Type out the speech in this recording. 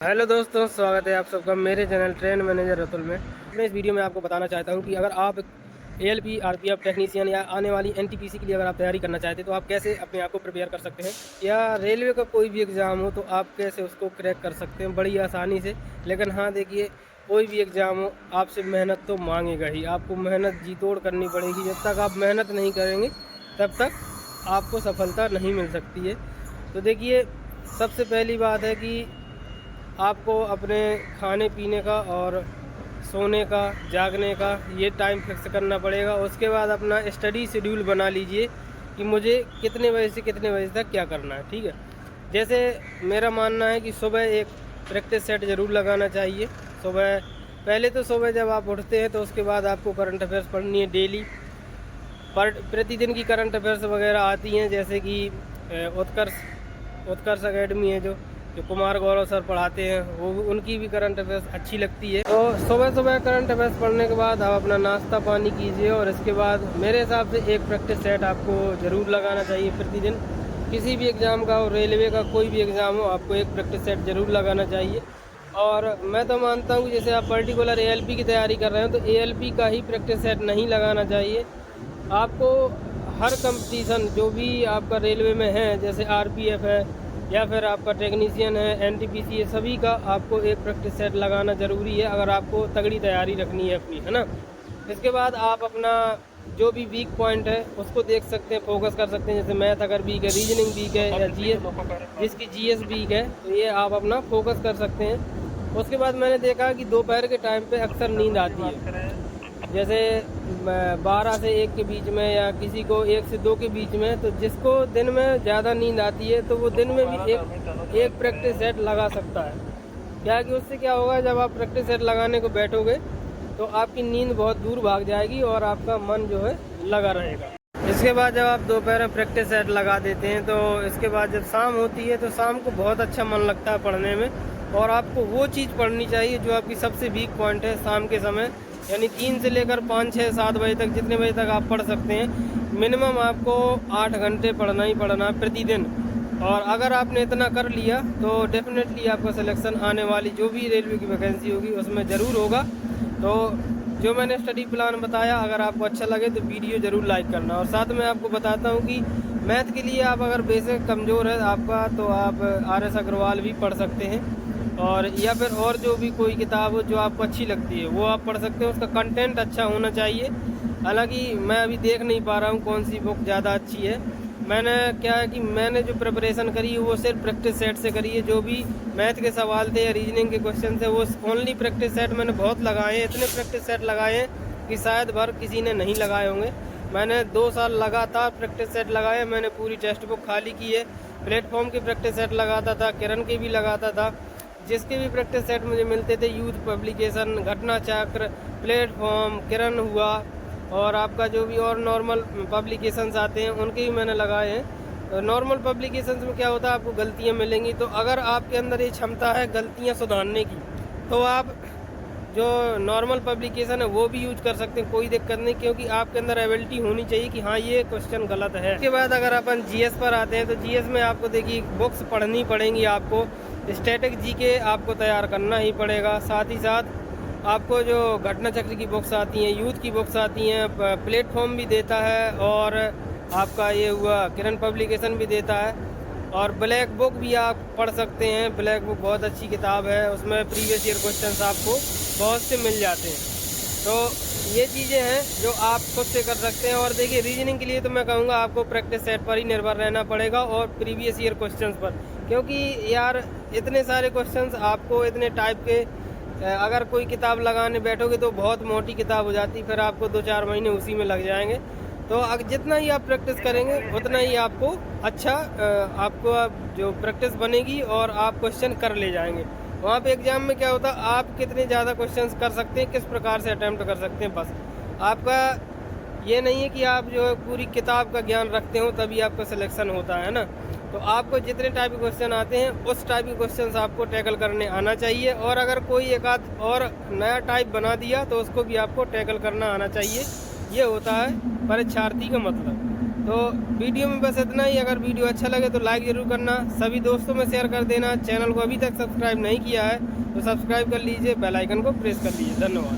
Hello दोस्तों, स्वागत है आप सबका मेरे चैनल ट्रेन मैनेजर रतुल में। मैं इस वीडियो में आपको बताना चाहता हूं कि अगर आप एएलपी आरपीएफ टेक्नीशियन या आने वाली एनटीपीसी के लिए अगर आप तैयारी करना चाहते हैं तो आप कैसे अपने आप को प्रिपेयर कर सकते हैं, या रेलवे का कोई भी एग्ज़ाम हो तो आप कैसे उसको क्रैक कर सकते हैं बड़ी आसानी से। लेकिन हाँ देखिए, कोई भी एग्ज़ाम हो आपसे मेहनत तो मांगेगा ही, आपको मेहनत जी तोड़ करनी पड़ेगी। जब तक आप मेहनत नहीं करेंगे तब तक आपको सफलता नहीं मिल सकती है। तो देखिए, सबसे पहली बात है कि आपको अपने खाने पीने का और सोने का, जागने का ये टाइम फिक्स करना पड़ेगा। उसके बाद अपना स्टडी शेड्यूल बना लीजिए कि मुझे कितने बजे से कितने बजे तक क्या करना है, ठीक है। जैसे मेरा मानना है कि सुबह एक प्रैक्टिस सेट ज़रूर लगाना चाहिए। सुबह पहले तो सुबह जब आप उठते हैं तो उसके बाद आपको करंट अफेयर्स पढ़नी है डेली। प्रतिदिन की करंट अफेयर्स वगैरह आती हैं, जैसे कि उत्कर्ष उत्कर्ष अकेडमी है जो कुमार गौरव सर पढ़ाते हैं, वो उनकी भी करंट अफेयर्स अच्छी लगती है। तो सुबह सुबह करंट अफेयर्स पढ़ने के बाद आप अपना नाश्ता पानी कीजिए और इसके बाद मेरे हिसाब से एक प्रैक्टिस सेट आपको ज़रूर लगाना चाहिए प्रतिदिन। किसी भी एग्ज़ाम का हो, रेलवे का कोई भी एग्ज़ाम हो, आपको एक प्रैक्टिस सेट ज़रूर लगाना चाहिए। और मैं तो मानता हूँ कि जैसे आप पर्टिकुलर एएलपी की तैयारी कर रहे हो तो एएलपी का ही प्रैक्टिस सेट नहीं लगाना चाहिए। आपको हर कंपटीशन जो भी आपका रेलवे में है, जैसे आरपीएफ है या फिर आपका टेक्नीशियन है, एनटीपीसी है, सभी का आपको एक प्रैक्टिस सेट लगाना ज़रूरी है अगर आपको तगड़ी तैयारी रखनी है अपनी, है ना। इसके बाद आप अपना जो भी वीक पॉइंट है उसको देख सकते हैं, फोकस कर सकते हैं। जैसे मैथ अगर वीक है, रीजनिंग वीक है, या जीएस, जिसकी जीएस वीक है, तो ये आप अपना फोकस कर सकते हैं। उसके बाद मैंने देखा कि दोपहर के टाइम पे अक्सर नींद आती है, जैसे 12 से 1 के बीच में या किसी को 1 से 2 के बीच में। तो जिसको दिन में ज़्यादा नींद आती है तो वो दिन में भी एक प्रैक्टिस सेट लगा सकता है। क्या कि उससे क्या होगा, जब आप प्रैक्टिस सेट लगाने को बैठोगे तो आपकी नींद बहुत दूर भाग जाएगी और आपका मन जो है लगा रहेगा। इसके बाद जब आप दोपहर में प्रैक्टिस सेट लगा देते हैं तो इसके बाद जब शाम होती है तो शाम को बहुत अच्छा मन लगता है पढ़ने में। और आपको वो चीज़ पढ़नी चाहिए जो आपकी सबसे वीक पॉइंट है शाम के समय, यानी 3 से लेकर 5, 6, 7 बजे तक, जितने बजे तक आप पढ़ सकते हैं। मिनिमम आपको 8 घंटे पढ़ना ही पढ़ना है प्रतिदिन। और अगर आपने इतना कर लिया तो डेफिनेटली आपका सिलेक्शन आने वाली जो भी रेलवे की वैकेंसी होगी उसमें ज़रूर होगा। तो जो मैंने स्टडी प्लान बताया, अगर आपको अच्छा लगे तो वीडियो ज़रूर लाइक करना। और साथ में आपको बताता हूँ कि मैथ के लिए आप अगर बेसिक कमज़ोर है आपका तो आप RS अग्रवाल भी पढ़ सकते हैं, और या फिर और जो भी कोई किताब हो जो आपको अच्छी लगती है वो आप पढ़ सकते हैं। उसका कंटेंट अच्छा होना चाहिए। हालांकि मैं अभी देख नहीं पा रहा हूँ कौन सी बुक ज़्यादा अच्छी है। मैंने क्या है कि मैंने जो प्रिपरेशन करी है वो सिर्फ प्रैक्टिस सेट से करी है। जो भी मैथ के सवाल थे या रीजनिंग के क्वेश्चन थे वो ओनली प्रैक्टिस सेट मैंने बहुत लगाए हैं। इतने प्रैक्टिस सेट लगाए हैं कि शायद भर किसी ने नहीं लगाए होंगे। मैंने 2 साल लगातार प्रैक्टिस सेट लगाए। मैंने पूरी टेक्स्ट बुक खाली की है। प्लेटफॉर्म की प्रैक्टिस सेट लगाता था, किरण की भी लगाता था। जिसके भी प्रैक्टिस सेट मुझे मिलते थे, यूथ पब्लिकेशन, घटना चक्र, प्लेटफॉर्म, किरण हुआ, और आपका जो भी और नॉर्मल पब्लिकेशंस आते हैं उनके भी मैंने लगाए हैं। नॉर्मल पब्लिकेशंस में क्या होता है, आपको गलतियां मिलेंगी, तो अगर आपके अंदर ये क्षमता है गलतियां सुधारने की तो आप जो नॉर्मल पब्लिकेशन है वो भी यूज कर सकते हैं, कोई दिक्कत नहीं। क्योंकि आपके अंदर एबिलिटी होनी चाहिए कि हाँ ये क्वेश्चन गलत है। उसके बाद अगर अपन जीएस पर आते हैं तो जीएस में आपको देखिए बुक्स पढ़नी पड़ेंगी। आपको स्टैटिक जीके आपको तैयार करना ही पड़ेगा। साथ ही साथ आपको जो घटना चक्र की बुक्स आती हैं, यूथ की बुक्स आती हैं, प्लेटफॉर्म भी देता है, और आपका ये हुआ किरण पब्लिकेशन भी देता है। और ब्लैक बुक भी आप पढ़ सकते हैं। ब्लैक बुक बहुत अच्छी किताब है, उसमें प्रीवियस ईयर क्वेश्चंस आपको बहुत से मिल जाते हैं। तो ये चीज़ें हैं जो आप खुद से कर सकते हैं। और देखिए, रीजनिंग के लिए तो मैं कहूँगा आपको प्रैक्टिस सेट पर ही निर्भर रहना पड़ेगा और प्रीवियस ईयर क्वेश्चंस पर। क्योंकि यार इतने सारे क्वेश्चंस आपको इतने टाइप के, अगर कोई किताब लगाने बैठोगे तो बहुत मोटी किताब हो जाती, फिर आपको 2-4 महीने उसी में लग जाएंगे। तो जितना ही आप प्रैक्टिस करेंगे उतना ही आपको अच्छा आपको जो प्रैक्टिस बनेगी और आप क्वेश्चन कर ले जाएंगे। वहाँ पे एग्ज़ाम में क्या होता है, आप कितने ज़्यादा क्वेश्चंस कर सकते हैं, किस प्रकार से अटैम्प्ट कर सकते हैं, बस। आपका ये नहीं है कि आप जो है पूरी किताब का ज्ञान रखते हो तभी आपका सिलेक्शन होता है ना। तो आपको जितने टाइप के क्वेश्चन आते हैं उस टाइप के क्वेश्चंस आपको टैकल करने आना चाहिए। और अगर कोई एक आध और नया टाइप बना दिया तो उसको भी आपको टैकल करना आना चाहिए। ये होता है परीक्षार्थी का मतलब। तो वीडियो में बस इतना ही। अगर वीडियो अच्छा लगे तो लाइक ज़रूर करना, सभी दोस्तों में शेयर कर देना। चैनल को अभी तक सब्सक्राइब नहीं किया है तो सब्सक्राइब कर लीजिए, बेल आइकन को प्रेस कर लीजिए। धन्यवाद।